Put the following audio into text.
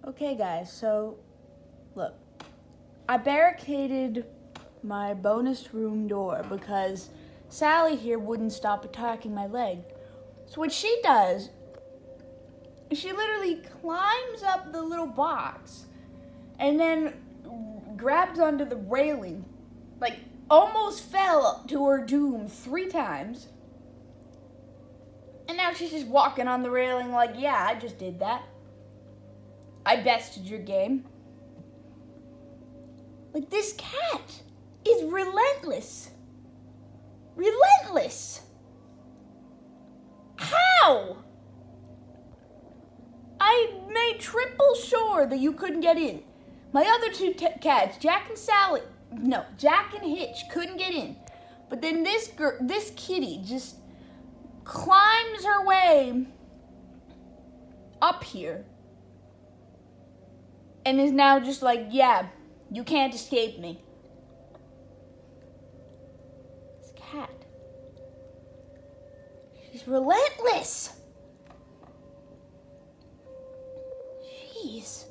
Okay, guys, so look, I barricaded my bonus room door because Sally here wouldn't stop attacking my leg. So what she does, she literally climbs up the little box and then grabs onto the railing, like almost fell to her doom 3 times. And now she's just walking on the railing like, yeah, I just did that. I bested your game. Like, this cat is relentless. Relentless. How? I made triple sure that you couldn't get in. My other 2 cats, Jack and Hitch couldn't get in. But then this kitty just climbs her way up here and is now just like, yeah, you can't escape me. This cat, she's relentless. Jeez.